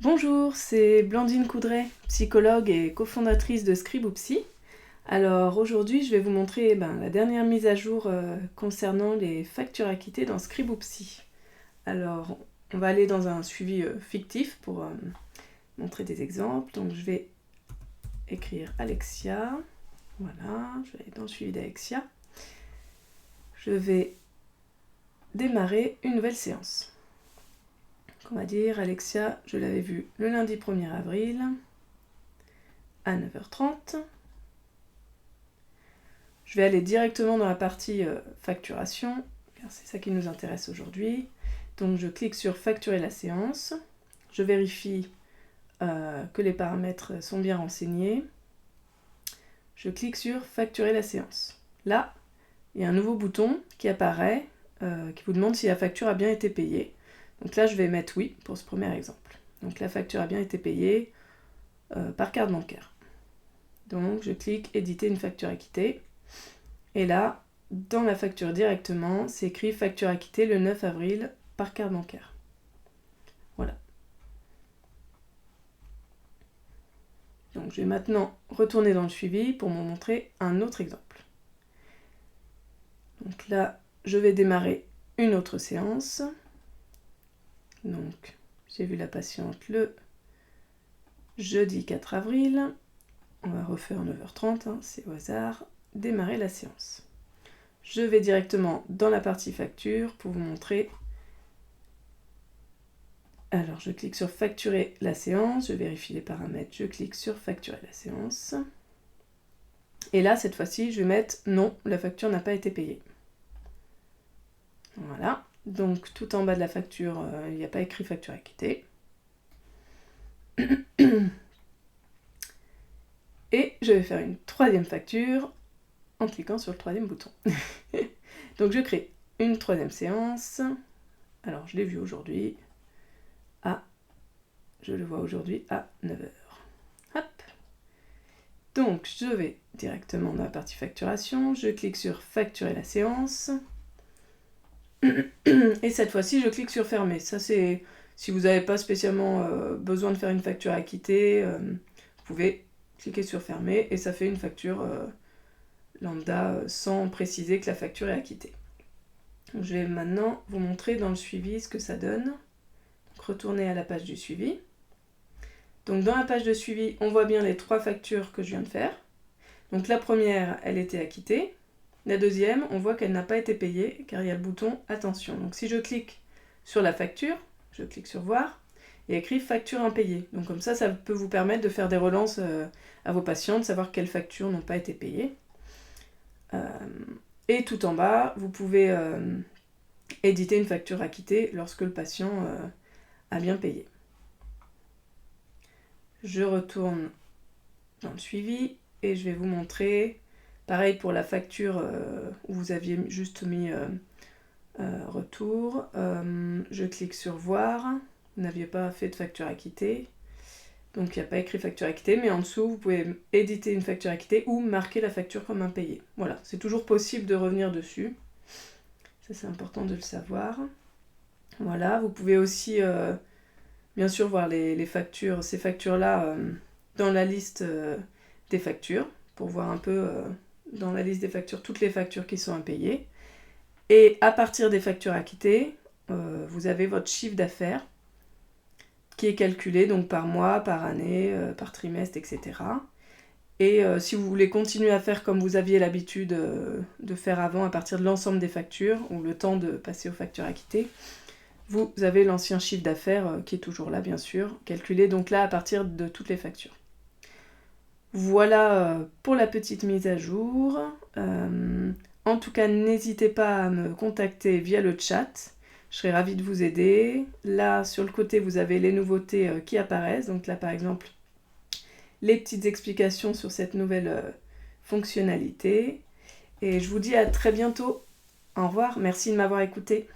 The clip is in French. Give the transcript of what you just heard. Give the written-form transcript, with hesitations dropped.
Bonjour, c'est Blandine Coudray, psychologue et cofondatrice de Scriboupsy. Alors aujourd'hui, je vais vous montrer la dernière mise à jour concernant les factures acquittées dans Scriboupsy. Alors, on va aller dans un suivi fictif pour montrer des exemples. Donc je vais écrire Alexia. Voilà, je vais aller dans le suivi d'Alexia. Je vais démarrer une nouvelle séance. On va dire Alexia, je l'avais vue le lundi 1er avril à 9h30. Je vais aller directement dans la partie facturation, car c'est ça qui nous intéresse aujourd'hui. Donc je clique sur facturer la séance. Je vérifie que les paramètres sont bien renseignés. Je clique sur facturer la séance. Là, il y a un nouveau bouton qui apparaît, qui vous demande si la facture a bien été payée. Donc là, je vais mettre oui pour ce premier exemple. Donc la facture a bien été payée par carte bancaire. Donc je clique éditer une facture acquittée. Et là, dans la facture directement, c'est écrit facture acquittée le 9 avril par carte bancaire. Voilà. Donc je vais maintenant retourner dans le suivi pour vous montrer un autre exemple. Donc là, je vais démarrer une autre séance. Donc, j'ai vu la patiente le jeudi 4 avril. On va refaire 9h30, c'est au hasard. Démarrer la séance. Je vais directement dans la partie facture pour vous montrer. Alors, je clique sur facturer la séance. Je vérifie les paramètres. Je clique sur facturer la séance. Et là, cette fois-ci, je vais mettre non, la facture n'a pas été payée. Voilà. Donc, tout en bas de la facture, il n'y a pas écrit facture acquittée. Et je vais faire une troisième facture en cliquant sur le troisième bouton. Donc, je crée une troisième séance. Alors, je l'ai vu aujourd'hui. Je le vois aujourd'hui à 9h. Hop. Donc, je vais directement dans la partie facturation. Je clique sur facturer la séance. Et cette fois-ci, je clique sur fermer. Ça, c'est si vous n'avez pas spécialement besoin de faire une facture acquittée, vous pouvez cliquer sur fermer et ça fait une facture lambda sans préciser que la facture est acquittée. Donc, je vais maintenant vous montrer dans le suivi ce que ça donne. Donc, retournez à la page du suivi. Donc dans la page de suivi, on voit bien les 3 factures que je viens de faire. Donc la première, elle était acquittée. La deuxième, on voit qu'elle n'a pas été payée car il y a le bouton attention. Donc si je clique sur la facture, je clique sur voir, il y a écrit facture impayée. Donc comme ça peut vous permettre de faire des relances à vos patients, de savoir quelles factures n'ont pas été payées. Et tout en bas, vous pouvez éditer une facture acquittée lorsque le patient a bien payé. Je retourne dans le suivi et je vais vous montrer, pareil pour la facture où vous aviez juste mis retour, je clique sur voir, vous n'aviez pas fait de facture acquittée, donc il n'y a pas écrit facture acquittée, mais en dessous vous pouvez éditer une facture acquittée ou marquer la facture comme impayée. Voilà, c'est toujours possible de revenir dessus, ça c'est important de le savoir. Voilà, vous pouvez aussi bien sûr voir les factures, ces factures-là dans la liste des factures, pour voir un peu dans la liste des factures toutes les factures qui sont impayées. Et à partir des factures acquittées, vous avez votre chiffre d'affaires qui est calculé donc par mois, par année, par trimestre, etc. Et si vous voulez continuer à faire comme vous aviez l'habitude de faire avant, à partir de l'ensemble des factures, ou le temps de passer aux factures acquittées, vous avez l'ancien chiffre d'affaires qui est toujours là, bien sûr, calculé donc là à partir de toutes les factures. Voilà pour la petite mise à jour. En tout cas, n'hésitez pas à me contacter via le chat. Je serai ravie de vous aider. Là, sur le côté, vous avez les nouveautés qui apparaissent. Donc là, par exemple, les petites explications sur cette nouvelle fonctionnalité. Et je vous dis à très bientôt. Au revoir. Merci de m'avoir écouté.